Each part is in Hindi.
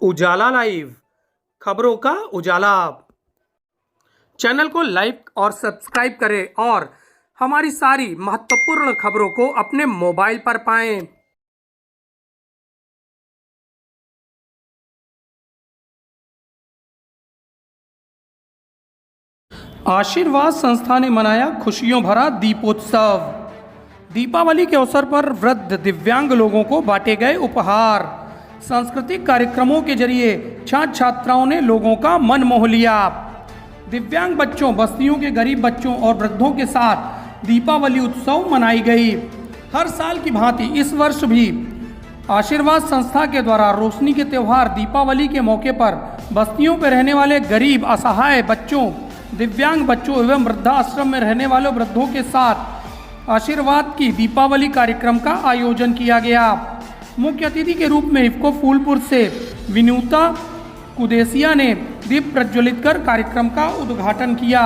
उजाला लाइव, खबरों का उजाला। चैनल को लाइक और सब्सक्राइब करें और हमारी सारी महत्वपूर्ण खबरों को अपने मोबाइल पर पाएं। आशीर्वाद संस्था ने मनाया खुशियों भरा दीपोत्सव। दीपावली के अवसर पर वृद्ध दिव्यांग लोगों को बांटे गए उपहार। सांस्कृतिक कार्यक्रमों के जरिए छात्र छात्राओं ने लोगों का मन मोह लिया। दिव्यांग बच्चों, बस्तियों के गरीब बच्चों और वृद्धों के साथ दीपावली उत्सव मनाई गई। हर साल की भांति इस वर्ष भी आशीर्वाद संस्था के द्वारा रोशनी के त्यौहार दीपावली के मौके पर बस्तियों पर रहने वाले गरीब, असहाय बच्चों, दिव्यांग बच्चों एवं वृद्धाश्रम में रहने वाले वृद्धों के साथ आशीर्वाद की दीपावली कार्यक्रम का आयोजन किया गया। मुख्य अतिथि के रूप में इफ्को फूलपुर से विनुता कुदेसिया ने दीप प्रज्वलित कर कार्यक्रम का उद्घाटन किया।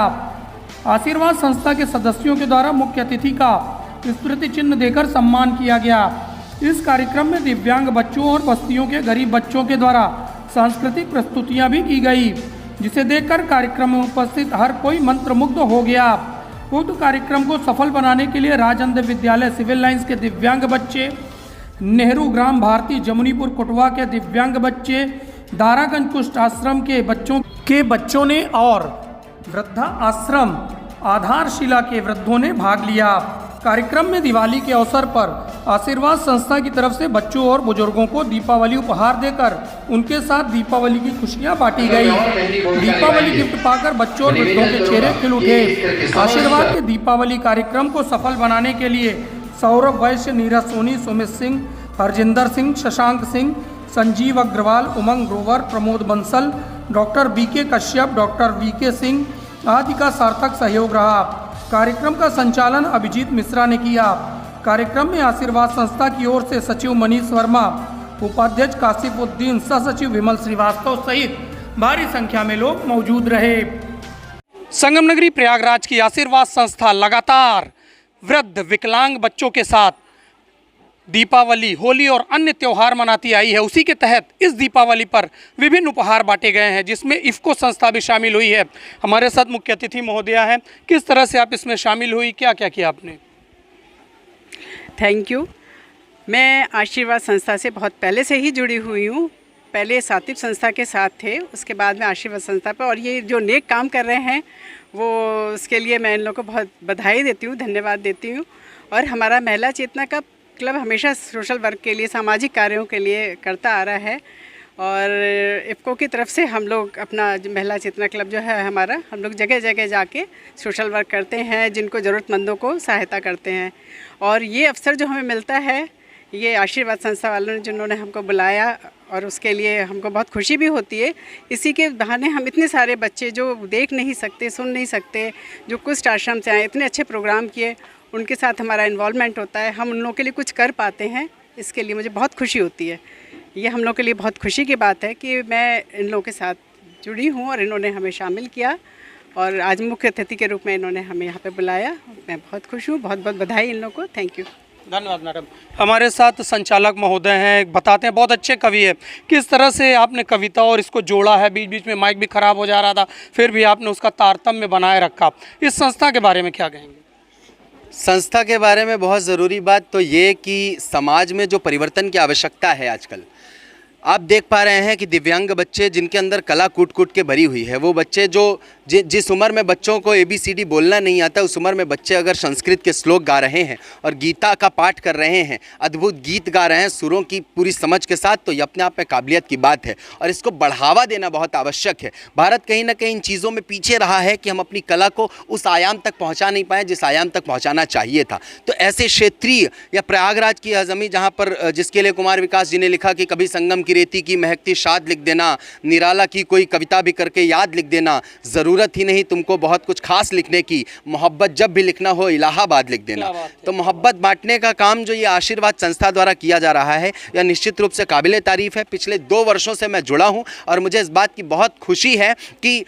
आशीर्वाद संस्था के सदस्यों के द्वारा मुख्य अतिथि का स्मृति चिन्ह देकर सम्मान किया गया। इस कार्यक्रम में दिव्यांग बच्चों और बस्तियों के गरीब बच्चों के द्वारा सांस्कृतिक प्रस्तुतियां भी की गई, जिसे देखकर कार्यक्रम में उपस्थित हर कोई मंत्रमुग्ध हो गया। उक्त कार्यक्रम को सफल बनाने के लिए राजेंद्र विद्यालय सिविल लाइंस के दिव्यांग बच्चे, नेहरू ग्राम भारती जमुनीपुर कोटवा के दिव्यांग बच्चे, दारागंज कुष्ठ आश्रम के बच्चों ने और वृद्धा आश्रम आधारशिला के वृद्धों ने भाग लिया। कार्यक्रम में दिवाली के अवसर पर आशीर्वाद संस्था की तरफ से बच्चों और बुजुर्गों को दीपावली उपहार देकर उनके साथ दीपावली की खुशियां बांटी गई। दीपावली गिफ्ट पाकर बच्चों और वृद्धों के चेहरे खिल उठे। आशीर्वाद के दीपावली कार्यक्रम को सफल बनाने के लिए Saurabh Vaishya, Neeraj Soni, Sumit Singh, Harjinder Singh, Shashank Singh, Sanjeev Agarwal, Umang Grover, Pramod Bansal, doctor B K Kashyap, doctor V K Singh आदि का सार्थक सहयोग रहा। कार्यक्रम का संचालन अभिजीत मिश्रा ने किया। कार्यक्रम में आशीर्वाद संस्था की ओर से सचिव मनीष वर्मा, उपाध्यक्ष कासिफुद्दीन, सह सचिव विमल श्रीवास्तव सहित भारी संख्या में लोग मौजूद रहे। संगम नगरी प्रयागराज की आशीर्वाद संस्था लगातार वृद्ध विकलांग बच्चों के साथ दीपावली, होली और अन्य त्यौहार मनाती आई है। उसी के तहत इस दीपावली पर विभिन्न उपहार बांटे गए हैं, जिसमें इफ्को संस्था भी शामिल हुई है। हमारे साथ मुख्य अतिथि महोदया हैं। किस तरह से आप इसमें शामिल हुई, क्या क्या किया आपने? Thank you. मैं आशीर्वाद संस्था से बहुत पहले से ही जुड़ी हुई हूँ। पहले सात्विक संस्था के साथ थे, उसके बाद में आशीर्वाद संस्था पर, और ये जो नेक काम कर रहे हैं वो उसके लिए मैं इन लोगों को बहुत बधाई देती हूँ, धन्यवाद देती हूँ। और हमारा महिला चेतना का क्लब हमेशा सोशल वर्क के लिए, सामाजिक कार्यों के लिए करता आ रहा है। और इफ्को की तरफ से हम लोग अपना महिला चेतना क्लब जो है हमारा, हम लोग जगह जगह जाके सोशल वर्क करते हैं, जिनको ज़रूरतमंदों को सहायता करते हैं। और ये अवसर जो हमें मिलता है, ये आशीर्वाद संस्था वालों ने जिन्होंने हमको बुलाया, और उसके लिए हमको बहुत खुशी भी होती है। इसी के बहाने हम इतने सारे बच्चे जो देख नहीं सकते, सुन नहीं सकते, जो कुष्ठ आश्रम से आए, इतने अच्छे प्रोग्राम किए, उनके साथ हमारा इन्वॉल्वमेंट होता है, हम उन लोगों के लिए कुछ कर पाते हैं, इसके लिए मुझे बहुत खुशी होती है। ये हम लोग के लिए बहुत खुशी की बात है कि मैं इन लोगों के साथ जुड़ी हूँ और इन्होंने हमें शामिल किया, और आज मुख्य अतिथि के रूप में इन्होंने हमें यहाँ पे बुलाया। मैं बहुत खुश हूँ, बहुत बहुत बधाई इन लोगों को। Thank you. धन्यवाद मैडम। हमारे साथ संचालक महोदय हैं, बताते हैं, बहुत अच्छे कवि है। किस तरह से आपने कविता और इसको जोड़ा है? बीच बीच में माइक भी खराब हो जा रहा था, फिर भी आपने उसका तारतम्य बनाए रखा। इस संस्था के बारे में क्या कहेंगे? संस्था के बारे में बहुत ज़रूरी बात तो ये कि समाज में जो परिवर्तन की आवश्यकता है आजकल, आप देख पा रहे हैं कि दिव्यांग बच्चे जिनके अंदर कला कूट कूट के भरी हुई है, वो बच्चे जो जिस उम्र में बच्चों को ABCD बोलना नहीं आता, उस उम्र में बच्चे अगर संस्कृत के श्लोक गा रहे हैं और गीता का पाठ कर रहे हैं, अद्भुत गीत गा रहे हैं सुरों की पूरी समझ के साथ, तो ये अपने आप में काबिलियत की बात है और इसको बढ़ावा देना बहुत आवश्यक है। भारत कहीं ना कहीं इन चीज़ों में पीछे रहा है कि हम अपनी कला को उस आयाम तक पहुँचा नहीं पाए जिस आयाम तक पहुँचाना चाहिए था। तो ऐसे क्षेत्रीय या प्रयागराज की आज़मी, जहाँ पर जिसके लिए कुमार विकास जी ने लिखा कि कभी संगम की रेती की महकती शाद लिख देना, निराला की कोई कविता भी करके याद लिख देना, ज़रूरत ही नहीं तुमको बहुत कुछ खास लिखने की, मोहब्बत जब भी लिखना हो इलाहाबाद लिख देना। तो मोहब्बत बांटने का काम जो ये आशीर्वाद संस्था द्वारा किया जा रहा है, यह निश्चित रूप से काबिले तारीफ़ है। पिछले 2 वर्षों से मैं जुड़ा हूँ और मुझे इस बात की बहुत खुशी है कि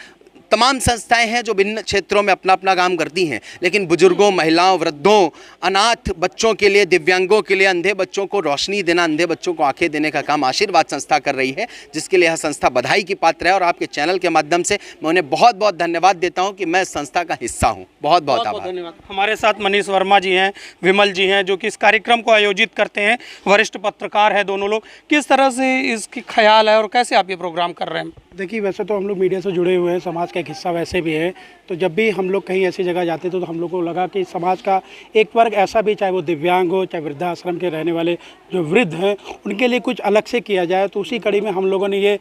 तमाम संस्थाएं हैं जो विभिन्न क्षेत्रों में अपना अपना काम करती हैं, लेकिन बुजुर्गों, महिलाओं, वृद्धों, अनाथ बच्चों के लिए, दिव्यांगों के लिए, अंधे बच्चों को रोशनी देना, अंधे बच्चों को आंखें देने का काम आशीर्वाद संस्था कर रही है, जिसके लिए यह संस्था बधाई की पात्र है। और आपके चैनल के माध्यम से मैं उन्हें बहुत बहुत धन्यवाद देता हूँ कि मैं इस संस्था का हिस्सा हूँ। बहुत बहुत आभार। धन्यवाद। हमारे साथ मनीष वर्मा जी हैं, विमल जी हैं, जो कि इस कार्यक्रम को आयोजित करते हैं, वरिष्ठ पत्रकार हैं दोनों लोग। किस तरह से इसकी ख्याल है और कैसे आप ये प्रोग्राम कर रहे हैं? देखिए, वैसे तो हम लोग मीडिया से जुड़े हुए हैं, समाज का एक हिस्सा वैसे भी है, तो जब भी हम लोग कहीं ऐसी जगह जाते थे तो हम लोग को लगा कि समाज का एक वर्ग ऐसा भी, चाहे वो दिव्यांग हो, चाहे वृद्धाश्रम के रहने वाले जो वृद्ध हैं, उनके लिए कुछ अलग से किया जाए। तो उसी कड़ी में हम लोगों ने ये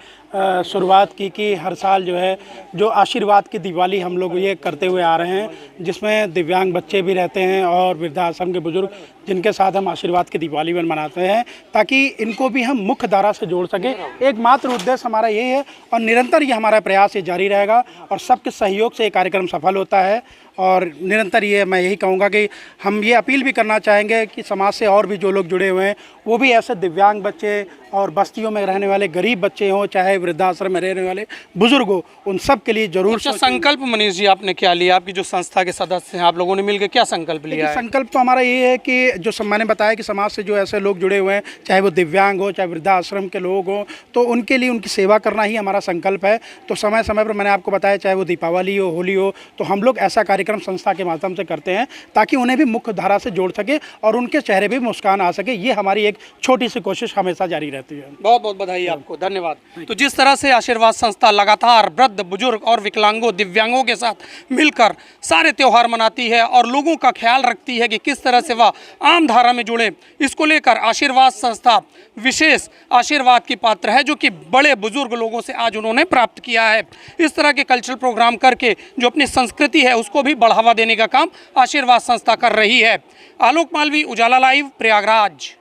शुरुआत की कि हर साल जो है जो आशीर्वाद की दिवाली हम लोग ये करते हुए आ रहे हैं, जिसमें दिव्यांग बच्चे भी रहते हैं और वृद्धाश्रम के बुजुर्ग, जिनके साथ हम आशीर्वाद की दिवाली मनाते हैं, ताकि इनको भी हम मुख्य धारा से जोड़ सकें। एकमात्र उद्देश्य हमारा यही है और निरंतर ये हमारा प्रयास ये जारी रहेगा और सबके सहयोग से ये कार्यक्रम सफल होता है। और निरंतर ये मैं यही कहूँगा कि हम ये अपील भी करना चाहेंगे कि समाज से और भी जो लोग जुड़े हुए हैं वो भी ऐसे दिव्यांग बच्चे और बस्तियों में रहने वाले गरीब बच्चे हों, चाहे वृद्धाश्रम में रहने वाले बुजुर्ग हो, उन सब के लिए जरूर संकल्प मनीष जी आपने क्या लिया? आपकी जो संस्था के सदस्य हैं, आप लोगों ने मिलकर क्या संकल्प लिया है? संकल्प तो हमारा ये है कि जो मैंने बताया कि समाज से जो ऐसे लोग जुड़े हुए हैं, चाहे वो दिव्यांग हो, चाहे वृद्धाश्रम के लोग हों, तो उनके लिए उनकी सेवा करना ही हमारा संकल्प है। तो समय समय पर मैंने आपको बताया, चाहे वो दीपावली हो, होली हो, तो हम लोग ऐसा कार्यक्रम संस्था के माध्यम से करते हैं ताकि उन्हें भी मुख्य धारा से जोड़ सके और उनके चेहरे भी मुस्कान आ सके। ये हमारी एक छोटी सी कोशिश हमेशा जारी रहती है। बहुत बहुत बधाई आपको, धन्यवाद। तो जिस तरह से आशीर्वाद संस्था लगातार वृद्ध, बुजुर्ग और विकलांगों, दिव्यांगों के साथ मिलकर सारे त्यौहार मनाती है और लोगों का ख्याल रखती है कि किस तरह से वह आम धारा में जुड़े, इसको लेकर आशीर्वाद संस्था विशेष आशीर्वाद की पात्र है, जो कि बड़े बुजुर्ग लोगों से आज उन्होंने प्राप्त किया है। इस तरह के कल्चरल प्रोग्राम करके जो अपनी संस्कृति है उसको भी बढ़ावा देने का काम आशीर्वाद संस्था कर रही है। आलोक मालवी, उजाला लाइव, प्रयागराज।